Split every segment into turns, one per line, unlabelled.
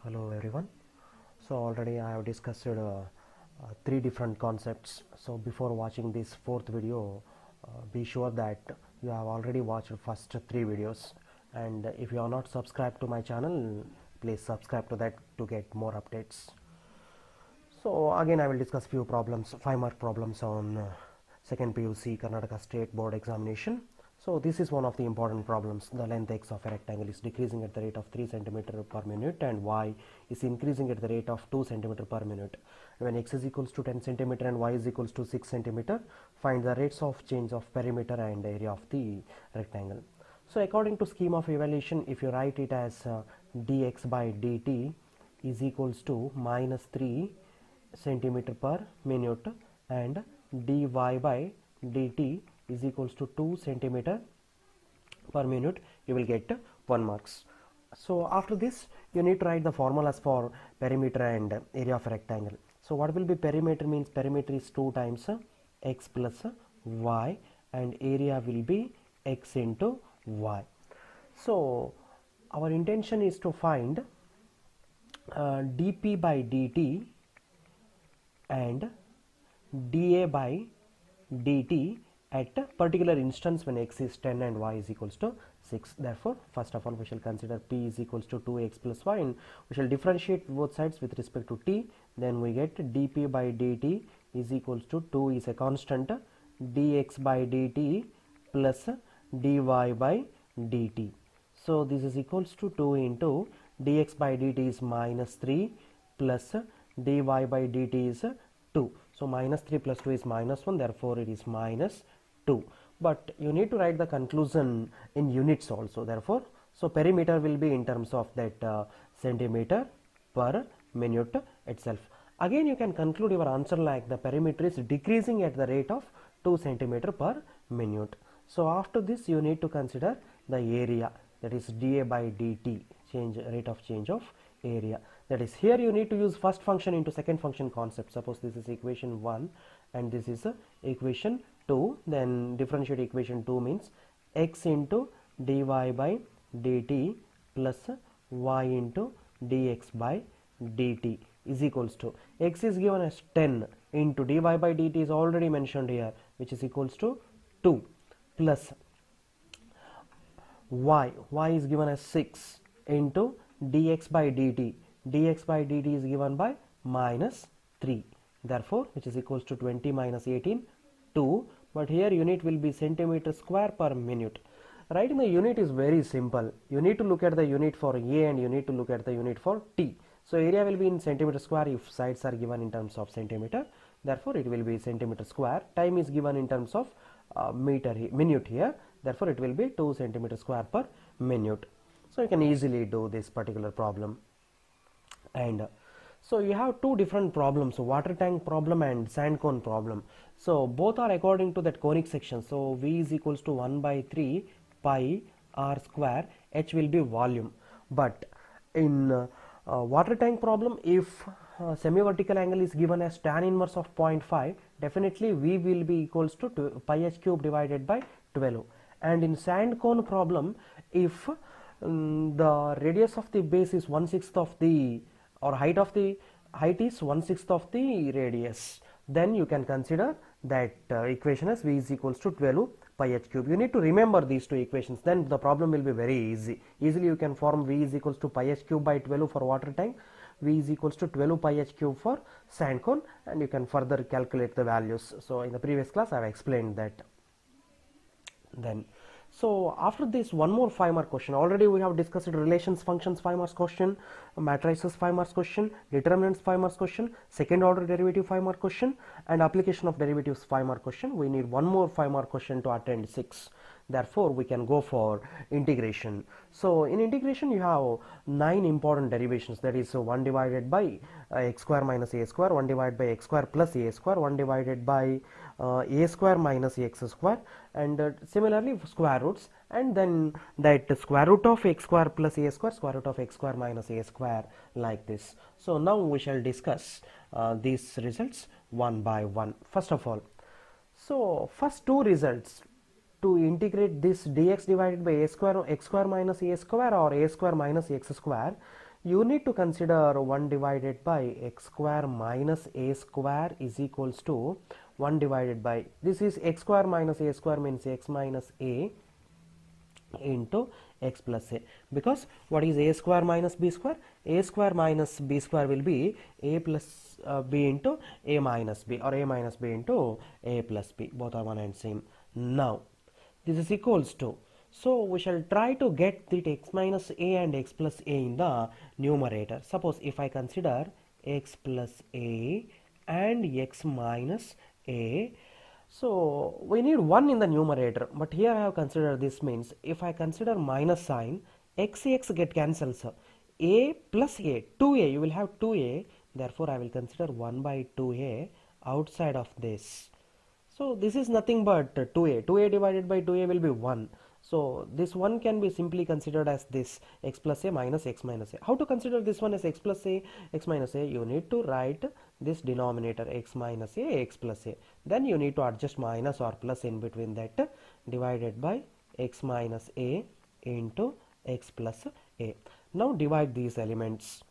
Hello everyone. So already I have discussed three different concepts. So before watching this fourth video, be sure that you have already watched first three videos, and if you are not subscribed to my channel, please subscribe to that to get more updates. So again I will discuss few problems, 5-mark problems on second PUC Karnataka State Board examination. So this is one of the important problems. The length x of a rectangle is decreasing at the rate of 3 cm per minute and y is increasing at the rate of 2 cm per minute. When x is equals to 10 cm and y is equals to 6 cm, find the rates of change of perimeter and area of the rectangle. So according to scheme of evaluation, if you write it as dx by dt is equals to minus 3 centimeter per minute and dy by dt is equals to 2 centimeter per minute, you will get 1 marks. So after this you need to write the formulas for perimeter and area of a rectangle. So what will be perimeter? Means perimeter is 2 times x plus y and area will be x into y. So our intention is to find dp by dt and dA by dt at a particular instance when x is 10 and y is equals to 6. Therefore, first of all we shall consider p is equals to 2x plus y, and we shall differentiate both sides with respect to t. Then we get dp by dt is equals to 2 is a constant, dx by dt plus dy by dt. So this is equals to 2 into dx by dt is minus 3 plus dy by dt is 2. So minus 3 plus 2 is minus 1, therefore it is minus 2. But you need to write the conclusion in units also, therefore, so perimeter will be in terms of that centimeter per minute itself. Again you can conclude your answer like the perimeter is decreasing at the rate of 2 centimeter per minute. So after this you need to consider the area, that is dA by dt, rate of change of area. That is, here you need to use first function into second function concept. Suppose this is equation 1 and this is equation 2, then differentiate equation 2 means x into dy by dt plus y into dx by dt is equals to, x is given as 10 into dy by dt is already mentioned here, which is equals to 2, plus y is given as 6 into dx by dt is given by minus 3, therefore which is equals to 20 minus 18, 2, but here unit will be centimeter square per minute. Writing the unit is very simple. You need to look at the unit for A and you need to look at the unit for T. So area will be in centimeter square if sides are given in terms of centimeter, therefore it will be centimeter square. Time is given in terms of minute here, therefore it will be 2 centimeter square per minute. So you can easily do this particular problem. And so you have two different problems, water tank problem and sand cone problem. So both are according to that conic section. So V is equals to 1 by 3 pi r square, H will be volume. But in water tank problem, if semi-vertical angle is given as tan inverse of 0.5, definitely V will be equals to pi h cube divided by 12. And in sand cone problem, if the radius of the base is 1/6 of the, or height is 1/6 of the radius, then you can consider that equation as V is equals to 12 pi h cube. You need to remember these two equations, then the problem will be very easy. Easily you can form V is equals to pi h cube by 12 for water tank, V is equals to 12 pi h cube for sand cone, and you can further calculate the values. So in the previous class I have explained that. Then so after this, one more 5-mark question. Already we have discussed relations functions 5-mark question, matrices 5-mark question, determinants 5-mark question, second order derivative 5-mark question, and application of derivatives 5-mark question. We need one more 5-mark question to attend 6. Therefore we can go for integration. So in integration you have 9 important derivations, that is 1 divided by x square minus a square, 1 divided by x square plus a square, 1 divided by a square minus x square, and similarly square roots, and then that square root of x square plus a square, square root of x square minus a square, like this. So now we shall discuss these results one by one. First of all, so first two results, to integrate this dx divided by a square, x square minus a square or a square minus x square, you need to consider 1 divided by x square minus a square is equals to 1 divided by, this is x square minus a square means x minus a into x plus a, because what is a square minus b square? A square minus b square will be a plus b into a minus b, or a minus b into a plus b, both are one and same. Now this is equals to, so we shall try to get the x minus a and x plus a in the numerator. Suppose if I consider x plus a and x minus a, so we need 1 in the numerator, but here I have considered, this means if I consider minus sign, x get cancels, a plus a, 2a, you will have 2a, therefore I will consider 1 by 2a outside of this. So this is nothing but 2a. 2a divided by 2a will be 1. So this one can be simply considered as this x plus a minus x minus a. How to consider this one as x plus a, x minus a? You need to write this denominator x minus a, x plus a. Then you need to adjust minus or plus in between that, divided by x minus a into x plus a. Now divide these elements.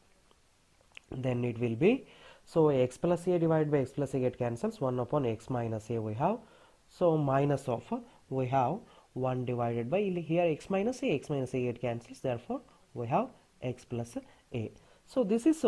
Then it will be, so x plus a divided by x plus a get cancels, 1 upon x minus a we have. So minus of, we have 1 divided by, here x minus a get cancels, therefore we have x plus a. So this is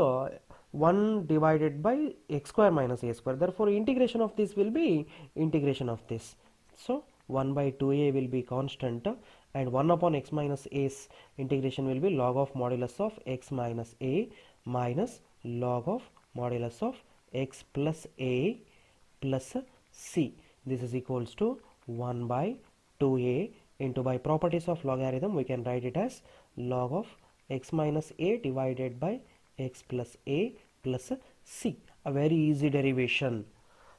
1 divided by x square minus a square, therefore integration of this will be integration of this. So 1 by 2a will be constant, and 1 upon x minus a's integration will be log of modulus of x minus a minus log of modulus of x plus a plus c. This is equals to 1 by 2a into, by properties of logarithm we can write it as log of x minus a divided by x plus a plus c. A very easy derivation.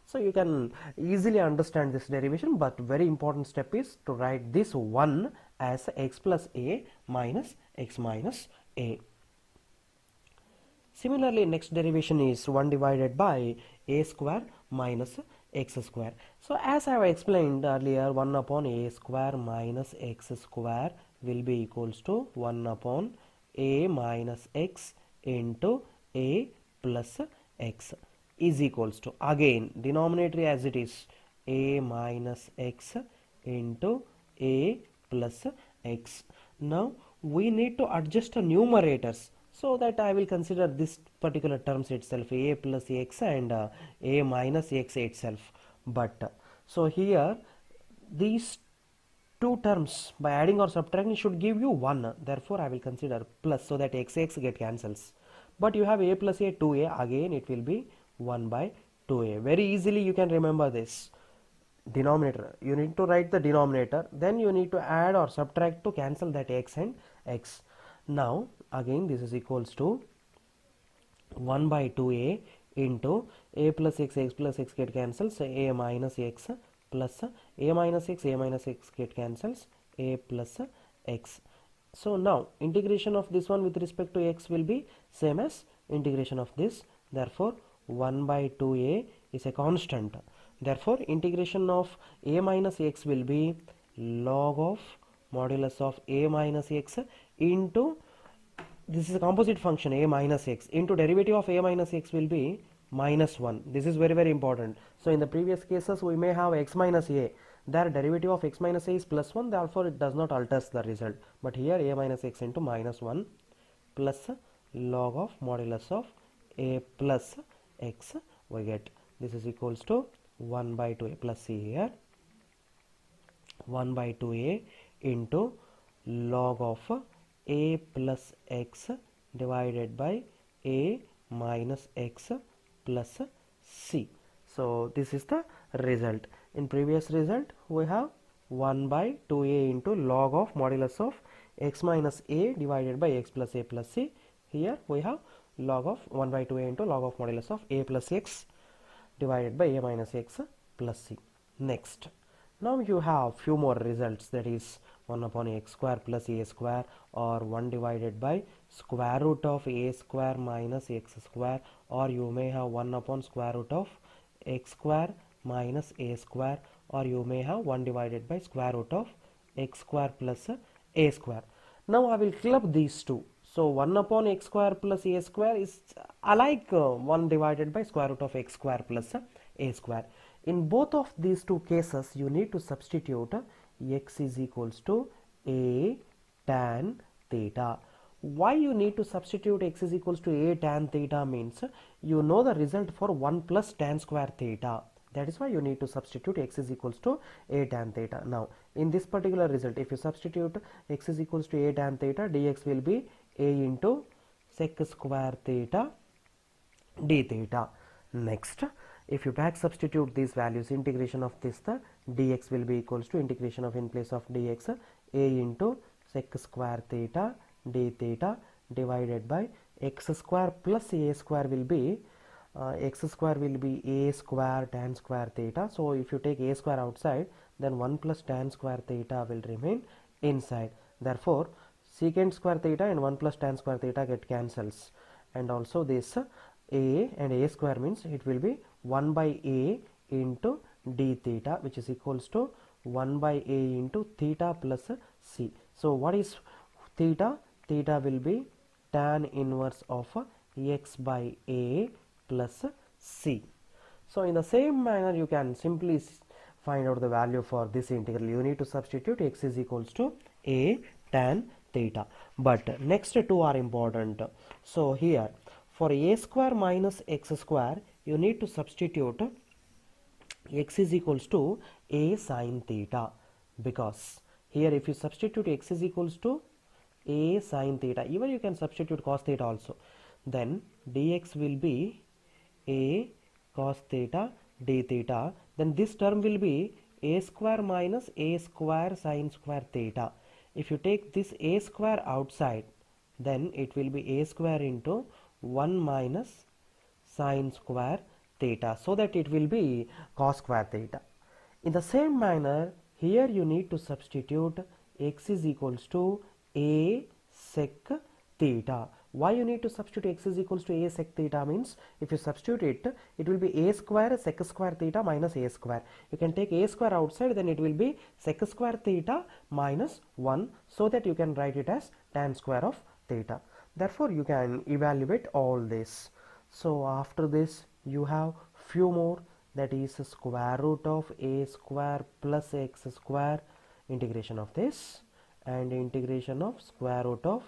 So you can easily understand this derivation, but very important step is to write this 1 as x plus a minus x minus a. Similarly, next derivation is 1 divided by a square minus x square. So as I have explained earlier, 1 upon a square minus x square will be equals to 1 upon a minus x into a plus x is equals to, again denominator as it is, a minus x into a plus x. Now we need to adjust the numerators, so that I will consider this particular terms itself, a plus x and a minus x itself. But so here these two terms by adding or subtracting should give you 1, therefore I will consider plus, so that x get cancels. But you have a plus a, 2a, again it will be 1 by 2a. Very easily you can remember this denominator. You need to write the denominator, then you need to add or subtract to cancel that x and x. Now again this is equals to 1 by 2a into a plus x get cancels, a minus x plus a minus x get cancels, a plus x. So now integration of this one with respect to x will be same as integration of this, therefore 1 by 2a is a constant, therefore integration of a minus x will be log of modulus of a minus x into, this is a composite function a minus x, into derivative of a minus x will be minus 1. This is very very important. So in the previous cases we may have x minus a, their derivative of x minus a is plus 1, therefore it does not alter the result. But here a minus x into minus 1 plus log of modulus of a plus x we get. This is equals to 1 by 2a plus c here, 1 by 2a into log of a plus x divided by a minus x plus c. So this is the result. In previous result we have 1 by 2a into log of modulus of x minus a divided by x plus a plus c. Here we have log of 1 by 2a into log of modulus of a plus x divided by a minus x plus c. Next, now you have few more results, that is 1 upon x square plus a square, or 1 divided by square root of a square minus x square, or you may have 1 upon square root of x square minus a square, or you may have 1 divided by square root of x square plus a square. Now I will club these two. So 1 upon x square plus a square is alike 1 divided by square root of x square plus a square. In both of these two cases, you need to substitute x is equals to a tan theta. Why you need to substitute x is equals to a tan theta means you know the result for 1 plus tan square theta. That is why you need to substitute x is equals to a tan theta. Now, in this particular result, if you substitute x is equals to a tan theta, dx will be a into sec square theta d theta. Next, if you back substitute these values, integration of this, the dx will be equals to integration of, in place of dx, a into sec square theta d theta divided by x square plus a square will be x square will be a square tan square theta. So if you take a square outside, then 1 plus tan square theta will remain inside. Therefore, secant square theta and 1 plus tan square theta get cancels, and also this a and a square means it will be 1 by a into d theta, which is equals to 1 by a into theta plus c. So what is theta? Theta will be tan inverse of x by a plus c. So in the same manner, you can simply find out the value for this integral. You need to substitute x is equals to a tan theta. But next two are important. So here for a square minus x square, you need to substitute x is equals to a sin theta, because here if you substitute x is equals to a sin theta, even you can substitute cos theta also, then dx will be a cos theta d theta. Then this term will be a square minus a square sin square theta. If you take this a square outside, then it will be a square into 1 minus sin square theta, so that it will be cos square theta. In the same manner, here you need to substitute x is equals to a sec theta. Why you need to substitute x is equals to a sec theta means if you substitute it, it will be a square sec square theta minus a square. You can take a square outside, then it will be sec square theta minus 1, so that you can write it as tan square of theta. Therefore, you can evaluate all this. So after this, you have few more, that is square root of a square plus x square, integration of this, and integration of square root of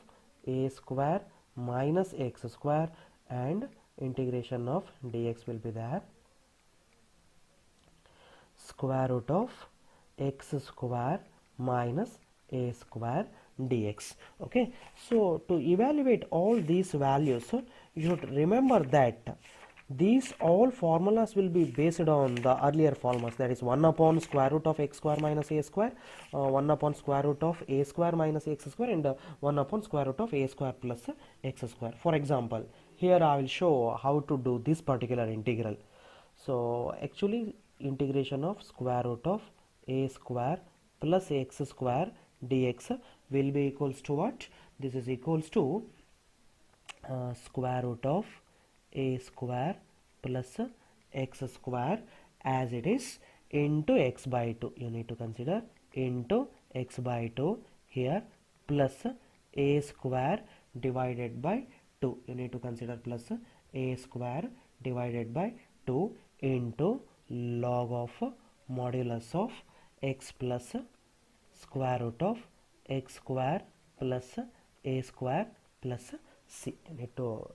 a square minus x square, and integration of dx will be there, square root of x square minus a square dx. Okay, so to evaluate all these values, you should remember that these all formulas will be based on the earlier formulas, that is 1 upon square root of x square minus a square, 1 upon square root of a square minus x square, and 1 upon square root of a square plus x square. For example, here I will show how to do this particular integral. So actually, integration of square root of a square plus x square dx will be equals to what? This is equals to square root of a square plus x square as it is into x by 2. You need to consider into x by 2 here, plus a square divided by 2. You need to consider plus a square divided by 2 into log of modulus of x plus square root of x square plus a square plus c. You need to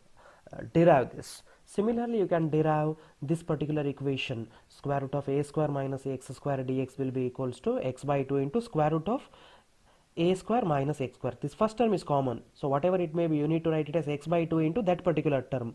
derive this. Similarly, you can derive this particular equation, square root of a square minus x square dx will be equals to x by 2 into square root of a square minus x square. This first term is common, so whatever it may be, you need to write it as x by 2 into that particular term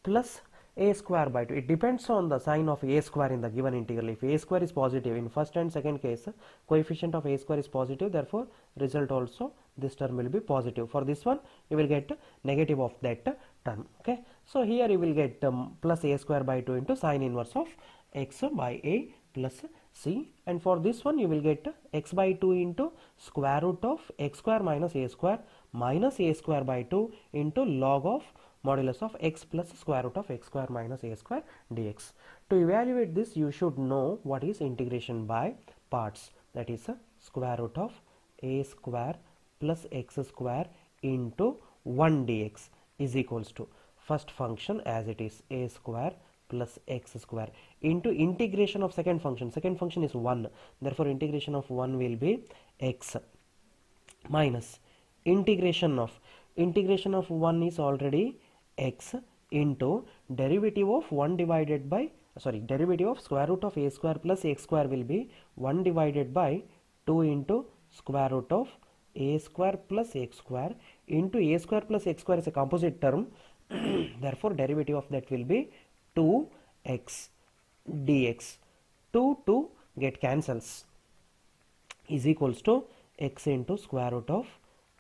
plus a square by 2. It depends on the sign of a square in the given integral. If a square is positive, in first and second case, coefficient of a square is positive, therefore result also this term will be positive. For this one, you will get negative of that term. Okay, so here you will get plus a square by 2 into sine inverse of x by a plus c, and for this one you will get x by 2 into square root of x square minus a square by 2 into log of modulus of x plus square root of x square minus a square dx. To evaluate this, you should know what is integration by parts, that is square root of a square plus x square into 1 dx is equals to first function as it is a square plus x square into integration of second function. Second function is 1, therefore integration of 1 will be x minus integration of 1 is already x into derivative of 1 divided by derivative of square root of a square plus x square will be 1 divided by 2 into square root of a square plus x square into a square plus x square is a composite term. Therefore derivative of that will be 2x dx. 2 get cancels is equals to x into square root of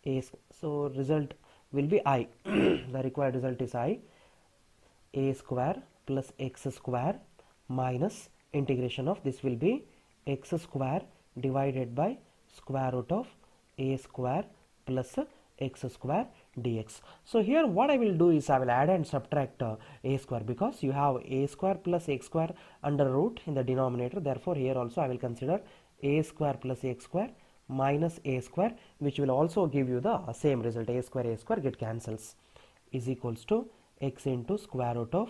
a. So result will be I. The required result is I. A square plus x square minus integration of this will be x square divided by square root of a square plus x square dx. So here what I will do is I will add and subtract a square, because you have a square plus x square under root in the denominator. Therefore here also I will consider a square plus x square minus a square, which will also give you the same result. A square get cancels is equals to x into square root of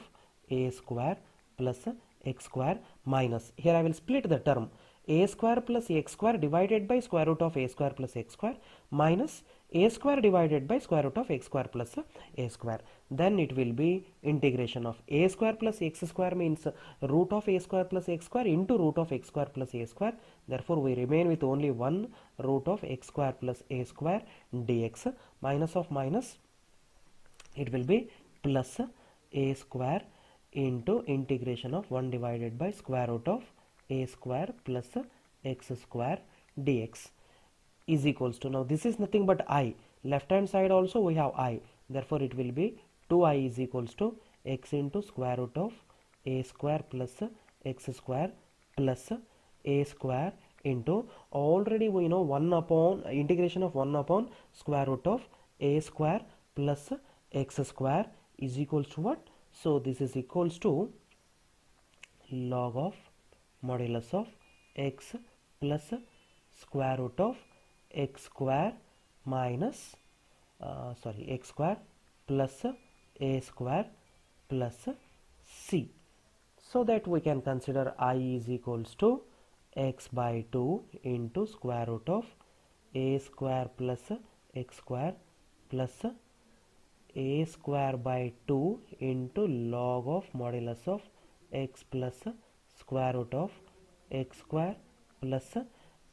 a square plus x square minus, here I will split the term, a square plus x square divided by square root of a square plus x square minus a square divided by square root of x square plus a square. Then it will be integration of a square plus x square means root of a square plus x square into root of x square plus a square. Therefore we remain with only one root of x square plus a square dx. Minus of minus, it will be plus a square into integration of 1 divided by square root of a square plus x square dx is equals to, now this is nothing but I, left hand side also we have I, therefore it will be 2I is equals to x into square root of a square plus x square plus a square into, already we know 1 upon integration of 1 upon square root of a square plus x square is equals to what? So this is equals to log of modulus of x plus square root of x square minus x square plus a square plus c. So that we can consider I is equals to x by 2 into square root of a square plus x square plus a square by 2 into log of modulus of x plus square root of x square plus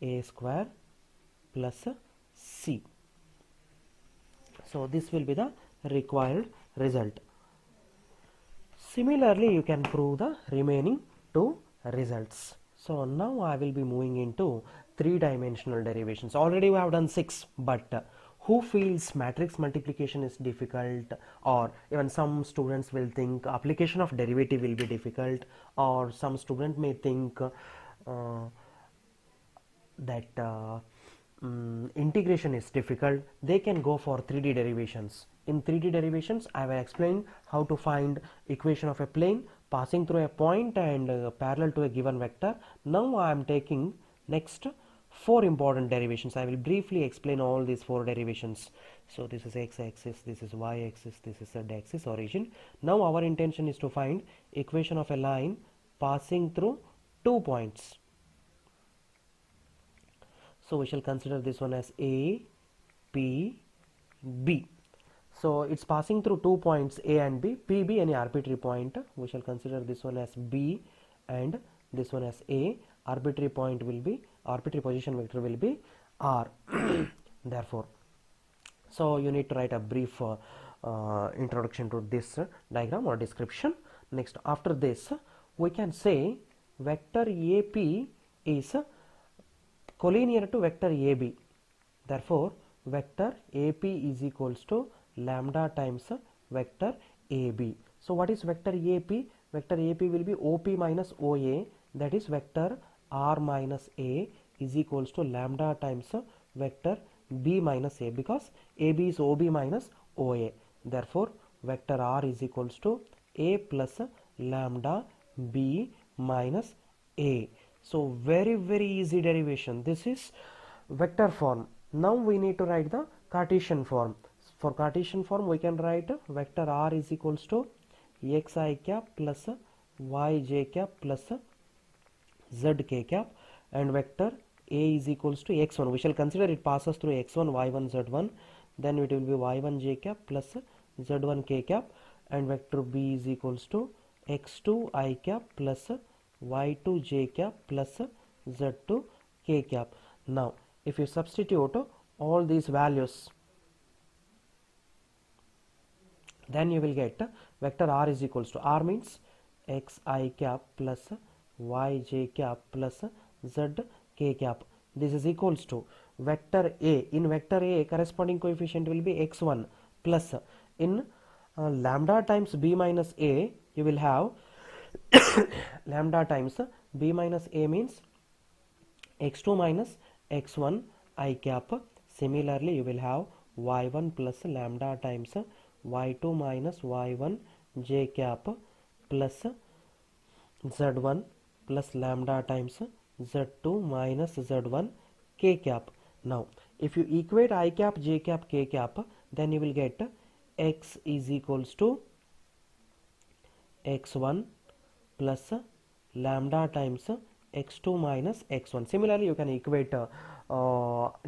a square plus c. So this will be the required result. Similarly, you can prove the remaining two results. So now I will be moving into three-dimensional derivations. Already we have done 6, but who feels matrix multiplication is difficult, or even some students will think application of derivative will be difficult, or some student may think that integration is difficult, they can go for 3D derivations. In 3D derivations, I will explain how to find equation of a plane passing through a point and parallel to a given vector. Now I am taking next 4 important derivations. I will briefly explain all these 4 derivations. So this is x-axis, this is y-axis, this is z-axis, origin. Now our intention is to find equation of a line passing through 2 points. So we shall consider this one as A, P, B. So it's passing through 2 points A and B, P, B any arbitrary point. We shall consider this one as B and this one as A. Arbitrary point will be, arbitrary position vector will be R. Therefore, so you need to write a brief introduction to this diagram or description. Next, after this, we can say vector AP is collinear to vector AB. Therefore, vector AP is equals to lambda times vector AB. So what is vector AP? Vector AP will be OP minus OA, that is vector R minus A is equals to lambda times vector B minus A, because AB is OB minus OA. Therefore, vector R is equals to A plus lambda B minus A. So very easy derivation. This is vector form. Now we need to write the Cartesian form. For Cartesian form, we can write vector r is equals to xi cap plus yj cap plus zk cap, and vector a is equals to x1. We shall consider it passes through x1, y1, z1. Then it will be y1 j cap plus z1 k cap, and vector b is equals to x2 I cap plus y2 j cap plus z2 k cap. Now if you substitute all these values, then you will get vector r is equals to, r means x I cap plus y j cap plus z k cap. This is equals to vector a. In vector a, corresponding coefficient will be x1 plus in lambda times b minus a, you will have lambda times b minus a means x2 minus x1 I cap. Similarly, you will have y1 plus lambda times y2 minus y1 j cap plus z1 plus lambda times z2 minus z1 k cap. Now if you equate I cap, j cap, k cap, then you will get x is equals to x1 plus lambda times x2 minus x1. Similarly, you can equate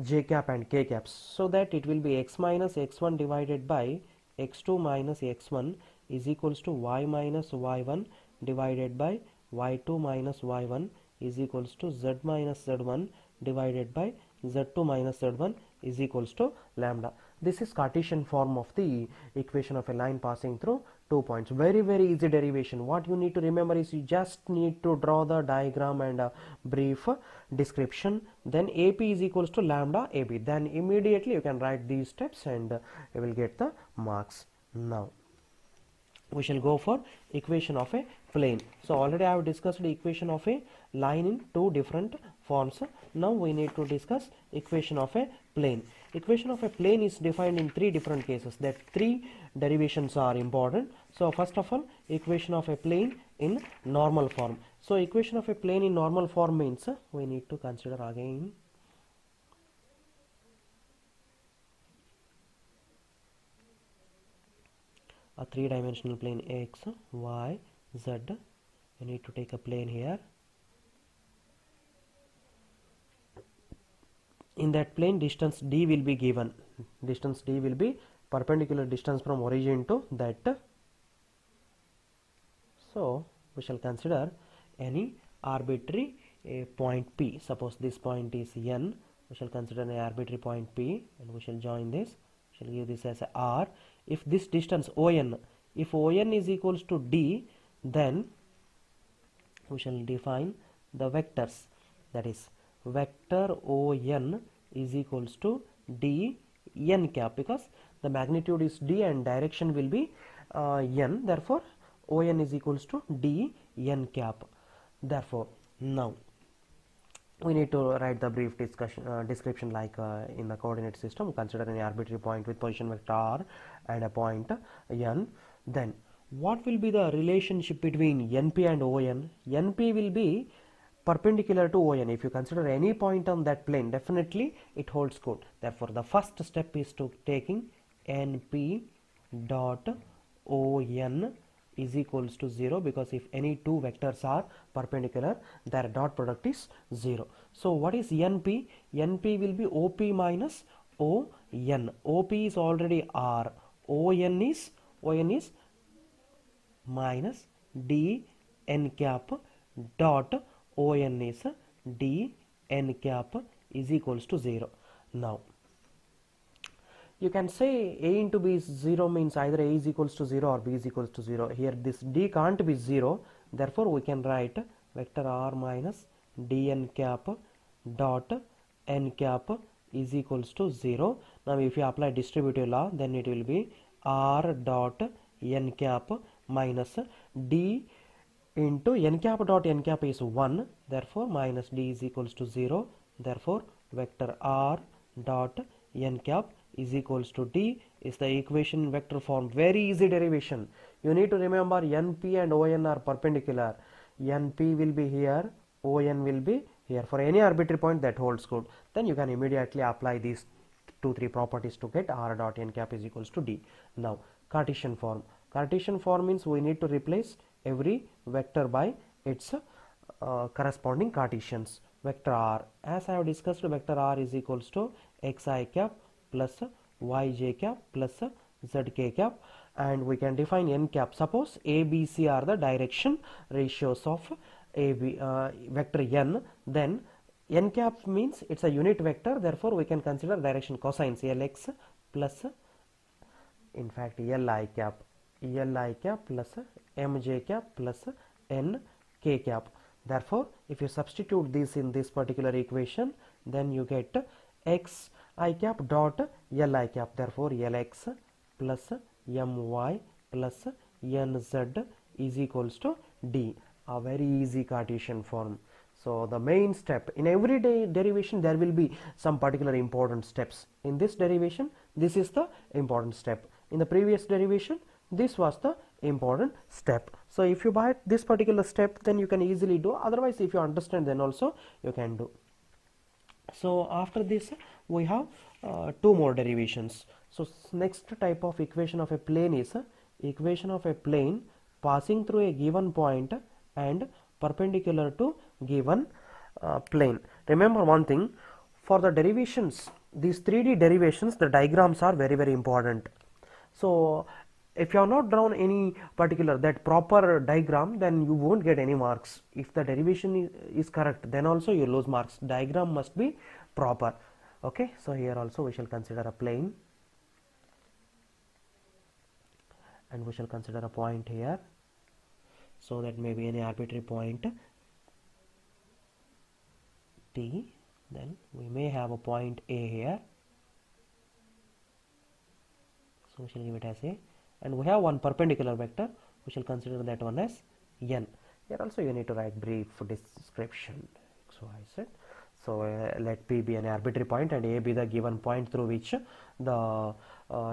j cap and k caps, so that it will be x minus x1 divided by x2 minus x1 is equals to y minus y1 divided by y2 minus y1 is equals to z minus z1 divided by z2 minus z1 is equals to lambda. This is Cartesian form of the equation of a line passing through 2 points. Very easy derivation. What you need to remember is you just need to draw the diagram and a brief description. Then AP is equals to lambda AB. Then immediately you can write these steps and you will get the marks. Now we shall go for equation of a plane. So already I have discussed the equation of a line in two different forms. Now we need to discuss equation of a plane. Equation of a plane is defined in three different cases. That three derivations are important. So first of all, equation of a plane in normal form. So equation of a plane in normal form means we need to consider again a three-dimensional plane x, y, z. You need to take a plane here. In that plane, distance d will be given. Distance d will be perpendicular distance from origin to that. So we shall consider any arbitrary point P. Suppose this point is N. We shall consider an arbitrary point P and we shall join this. We shall give this as a R. If this distance ON, if ON is equals to D, then we shall define the vectors. That is, vector ON is equals to D n cap, because the magnitude is D and direction will be n. Therefore, ON is equals to D n cap. Therefore, now we need to write the brief description like in the coordinate system. Consider an arbitrary point with position vector r and a point n. Then what will be the relationship between NP and ON? NP will be perpendicular to ON. If you consider any point on that plane, definitely it holds good. Therefore, the first step is to taking NP dot ON is equals to 0, because if any two vectors are perpendicular, their dot product is 0. So what is NP? NP will be OP minus ON. OP is already R. ON is minus D n cap dot ON is D n cap is equals to 0. Now you can say A into B is 0 means either A is equals to 0 or B is equals to 0. Here this D can't be 0. Therefore, we can write vector R minus D n cap dot n cap is equals to 0. Now if you apply distributive law, then it will be R dot n cap minus D into n cap dot n cap is 1. Therefore, minus D is equals to 0. Therefore, vector R dot n cap is equals to D is the equation in vector form. Very easy derivation. You need to remember NP and ON are perpendicular. NP will be here, ON will be here. For any arbitrary point, that holds good. Then you can immediately apply these 2 3 properties to get r dot n cap is equals to d. Now Cartesian form. Cartesian form means we need to replace every vector by its corresponding Cartesians. Vector r, as I have discussed, vector r is equals to xi cap plus yj cap plus zk cap, and we can define n cap. Suppose a, b, c are the direction ratios of vector n, then n cap means it's a unit vector, therefore we can consider direction cosines lx plus, in fact, li cap plus mj cap plus n k cap. Therefore if you substitute this in this particular equation, then you get x I cap dot li cap, therefore lx plus my plus nz is equals to d, a very easy Cartesian form. So the main step in every derivation, there will be some particular important steps. In this derivation, this is the important step. In the previous derivation, this was the important step. So if you buy this particular step, then you can easily do. Otherwise, if you understand, then also you can do. So after this we have two more derivations. So next type of equation of a plane is equation of a plane passing through a given point and perpendicular to given plane. Remember one thing, for the derivations, these 3D derivations, the diagrams are very very important. So if you have not drawn any particular that proper diagram, then you won't get any marks. If the derivation is correct, then also you lose marks. Diagram must be proper. Okay, so here also we shall consider a plane, and we shall consider a point here, so that may be any arbitrary point T. Then we may have a point A here, so we shall give it as A, and we have one perpendicular vector, we shall consider that one as n. Here also you need to write brief description x, y, z. So let P be an arbitrary point and A be the given point through which the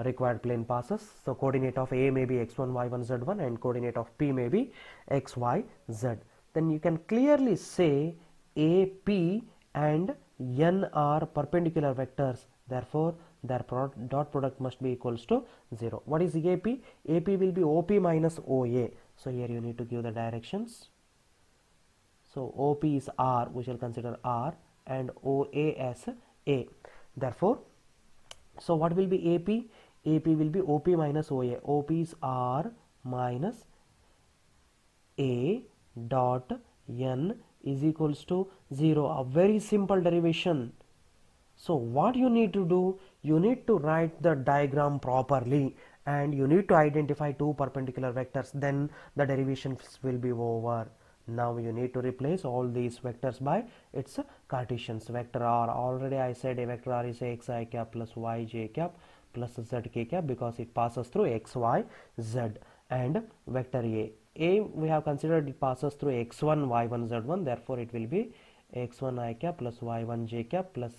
required plane passes. So coordinate of A may be x1, y1, z1, and coordinate of P may be x, y, z. Then you can clearly say AP and n are perpendicular vectors, therefore their dot product must be equals to 0. What is AP? AP will be OP minus OA. So here you need to give the directions. So OP is R, we shall consider R, and OA as A. Therefore, so what will be AP? AP will be OP minus OA. OP is R minus A dot n is equals to 0. A very simple derivation. So what you need to do, you need to write the diagram properly and you need to identify two perpendicular vectors, then the derivations will be over. Now you need to replace all these vectors by its Cartesians. Vector R, already I said a vector R is a xi cap plus yj cap plus zk cap because it passes through x, y, z. And vector A we have considered it passes through x1, y1, z1, therefore it will be x1 I cap plus y1 j cap plus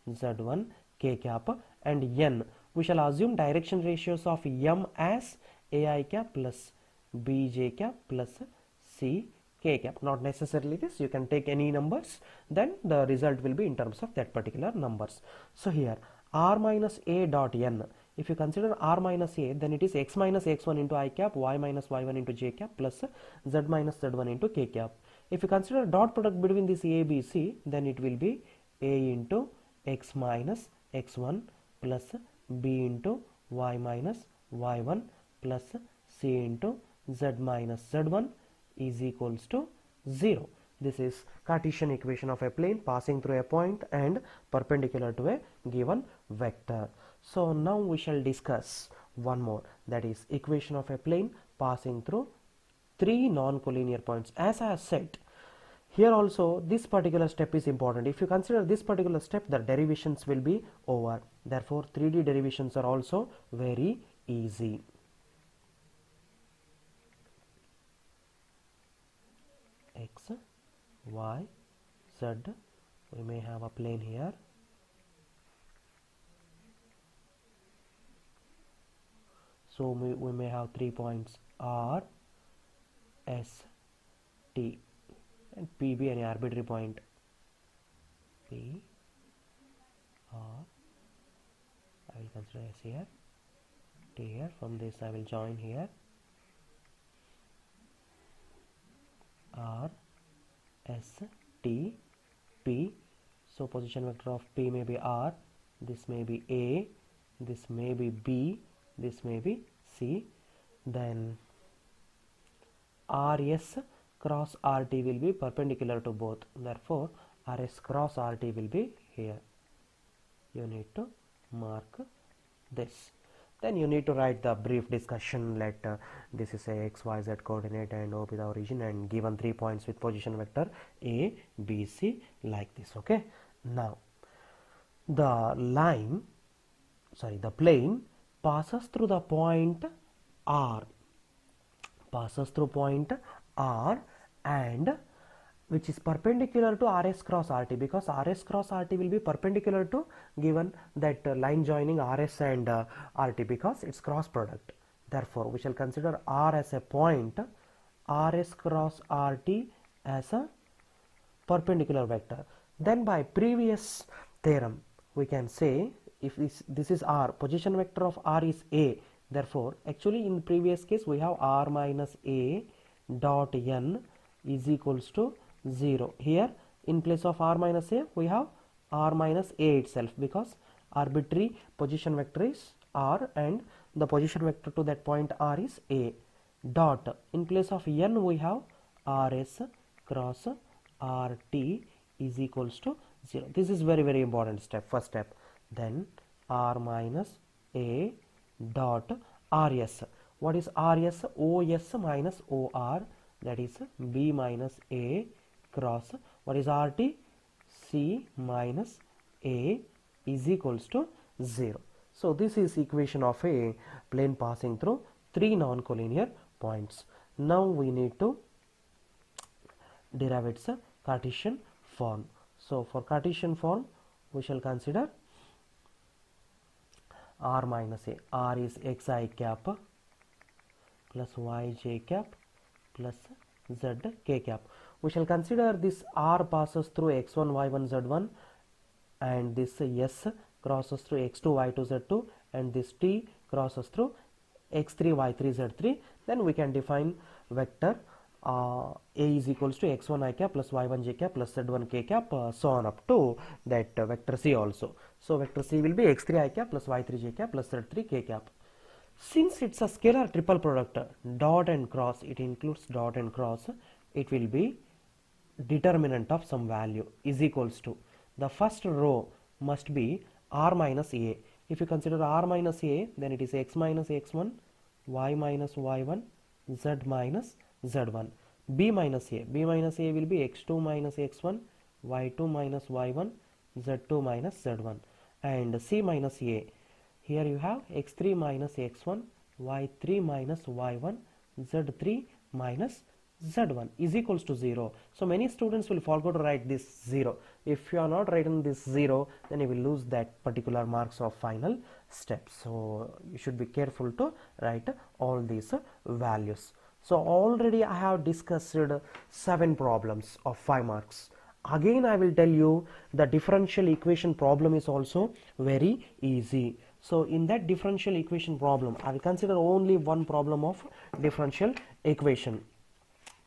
z1 k cap. And n, we shall assume direction ratios of m as ai cap plus bj cap plus c k cap. Not necessarily this, you can take any numbers, then the result will be in terms of that particular numbers. So here r minus a dot n, if you consider r minus a, then it is x minus x1 into I cap, y minus y1 into j cap plus z minus z1 into k cap. If you consider dot product between this a, b, c, then it will be a into x minus x1 plus b into y minus y1 plus c into z minus z1 is equals to 0. This is Cartesian equation of a plane passing through a point and perpendicular to a given vector. So now we shall discuss one more, that is equation of a plane passing through three non-collinear points. As I have said, here also this particular step is important. If you consider this particular step, the derivations will be over. Therefore 3D derivations are also very easy. X, y, z, we may have a plane here. So we may have 3 points R, S, T, and P be an arbitrary point. P, R, I will consider s here, t here. From this I will join here r, s, t, p. So position vector of p may be r, this may be a, this may be b, this may be c. Then rs cross rt will be perpendicular to both, therefore rs cross rt will be here. You need to mark this. Then you need to write the brief discussion. Let this is a x, y, z coordinate and O be the origin, and given 3 points with position vector a, b, c, like this. Okay. Now the plane passes through the point r, and which is perpendicular to rs cross rt, because rs cross rt will be perpendicular to given that line joining rs and rt, because it's cross product. Therefore we shall consider r as a point, rs cross rt as a perpendicular vector. Then by previous theorem we can say, if this is r, position vector of r is a, therefore actually in the previous case we have r minus a dot n is equals to 0. Here in place of r minus a we have r minus a itself, because arbitrary position vector is r and the position vector to that point r is a. Dot in place of n we have rs cross rt is equals to 0. This is very important step, first step. Then r minus a dot rs. What is rs? os minus or, that is b minus a cross, what is rt? c minus a is equals to 0. So this is equation of a plane passing through 3 non-collinear points. Now we need to derive its Cartesian form. So for Cartesian form we shall consider r minus a. R is xi cap plus yj cap plus z k cap. We shall consider this r passes through x1, y1, z1, and this s crosses through x2, y2, z2, and this t crosses through x3, y3, z3. Then we can define vector a is equals to x1 I cap plus y1 j cap plus z1 k cap, so on up to that vector c also. So vector c will be x3 I cap plus y3 j cap plus z3 k cap. Since it's a scalar triple product, dot and cross, it includes dot and cross, it will be determinant of some value is equals to, the first row must be r minus a. If you consider r minus a, then it is x minus x1, y minus y1, z minus z1. B minus a will be x2 minus x1, y2 minus y1, z2 minus z1. And c minus a, here you have x3 minus x1, y3 minus y1, z3 minus z1 is equals to 0. So many students will forget to write this 0. If you are not writing this 0, then you will lose that particular marks of final step. So you should be careful to write all these values. So already I have discussed 7 problems of 5 marks. Again I will tell you the differential equation problem is also very easy. So in that differential equation problem, I will consider only one problem of differential equation.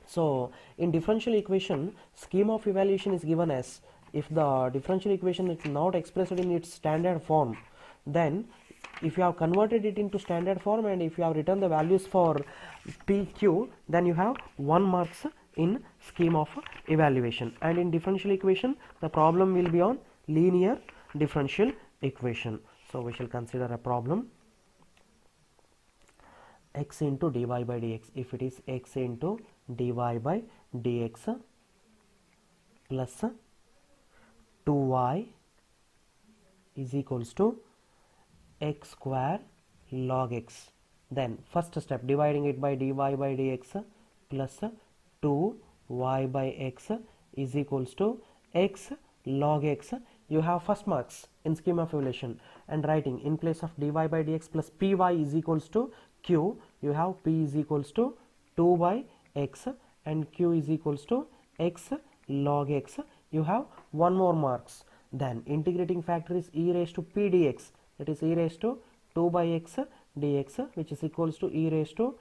So in differential equation, scheme of evaluation is given as, if the differential equation is not expressed in its standard form, then if you have converted it into standard form and if you have written the values for PQ, then you have 1 marks in scheme of evaluation. And in differential equation, the problem will be on linear differential equation. So we shall consider a problem x into dy by dx. If it is x into dy by dx plus 2y is equals to x square log x. Then first step, dividing it by dy by dx plus 2y by x is equals to x log x. You have first marks in scheme of evaluation, and writing in place of dy by dx plus py is equals to q, you have p is equals to 2 by x and q is equals to x log x. You have 1 more marks. Then integrating factor is e raised to p dx that is e raised to 2 by x dx, which is equals to e raised to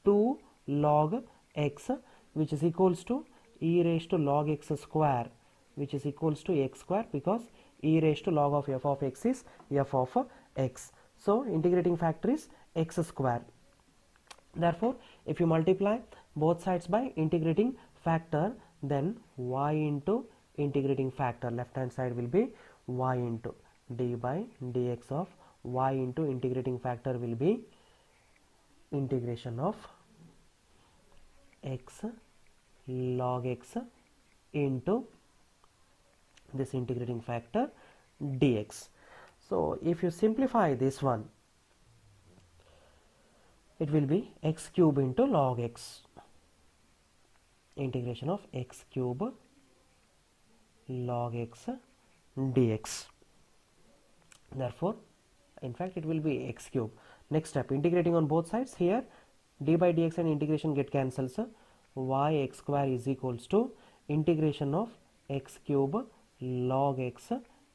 2 log x, which is equals to e raised to log x square, which is equals to x square, because e raised to log of f of x is f of x. So integrating factor is x square. Therefore, if you multiply both sides by integrating factor, then y into integrating factor, left hand side will be y into d by dx of y into integrating factor will be integration of x log x into this integrating factor dx. So if you simplify this one, it will be x cube into log x, integration of x cube log x dx. Therefore, in fact it will be x cube. Next step, integrating on both sides. Here d by dx and integration get cancels. Y x square is equals to integration of x cube log x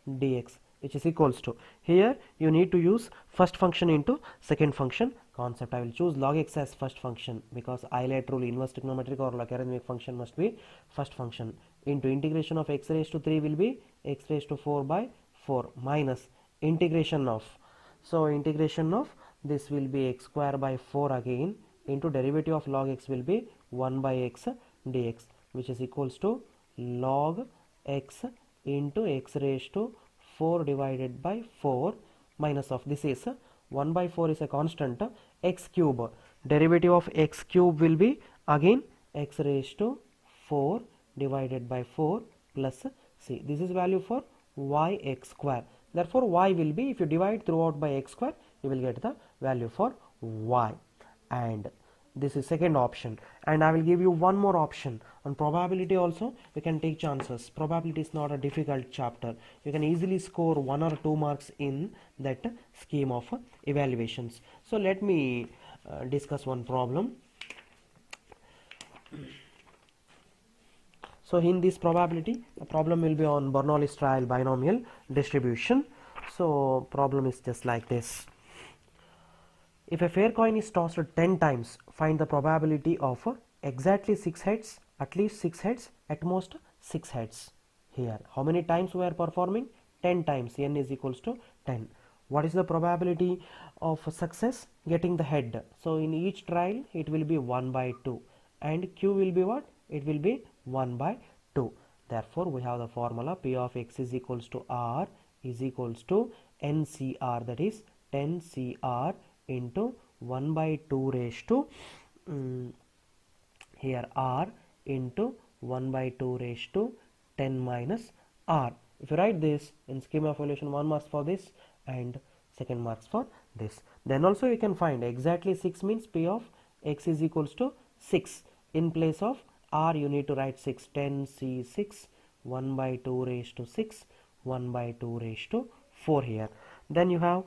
dx, which is equals to, here you need to use first function into second function concept. I will choose log x as first function because Euler rule, inverse trigonometric or logarithmic function must be first function, into integration of x raised to 3 will be x raised to 4 by 4 minus integration of, so integration of this will be x square by 4 again into derivative of log x will be 1 by x dx, which is equals to log x into x raised to 4 divided by 4 minus of, this is 1 by 4 is a constant, x cube, derivative of x cube will be again x raised to 4 divided by 4 plus c, this is value for y x square. Therefore y will be, if you divide throughout by x square, you will get the value for y, and this is second option. And I will give you one more option on probability also. You can take chances. Probability is not a difficult chapter. You can easily score 1 or 2 marks in that scheme of evaluations. So let me discuss one problem. So in this probability, the problem will be on Bernoulli's trial binomial distribution. So problem is just like this. If a fair coin is tossed 10 times, find the probability of exactly 6 heads, at least 6 heads, at most 6 heads. Here, how many times we are performing? 10 times, n is equals to 10. What is the probability of success? Getting the head. So in each trial, it will be 1 by 2. And q will be what? It will be 1 by 2. Therefore, we have the formula P of x is equals to R is equals to NCR, that is 10 CR into 1 by 2 raised to here R into 1 by 2 raised to 10 minus R. If you write this in scheme of evaluation, 1 marks for this and second marks for this. Then also you can find exactly 6 means P of x is equals to 6. In place of R you need to write 6, 10 C6, 1 by 2 raised to 6, 1 by 2 raised to 4 here. Then you have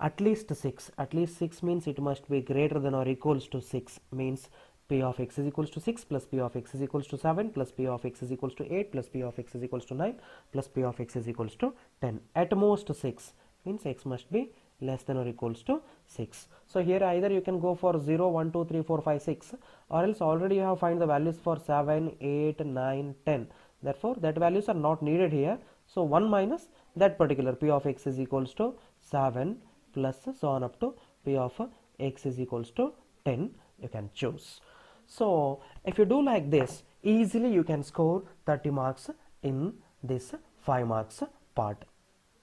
at least 6. At least 6 means it must be greater than or equals to 6, means P of x is equals to 6 plus P of x is equals to 7 plus P of x is equals to 8 plus P of x is equals to 9 plus P of x is equals to 10. At most 6 means x must be less than or equals to 6. So here either you can go for 0, 1, 2, 3, 4, 5, 6, or else already you have find the values for 7, 8, 9, 10. Therefore that values are not needed here. So 1 minus that particular P of x is equals to 7 plus so on up to P of x is equals to 10 you can choose. So if you do like this, easily you can score 30 marks in this 5 marks part.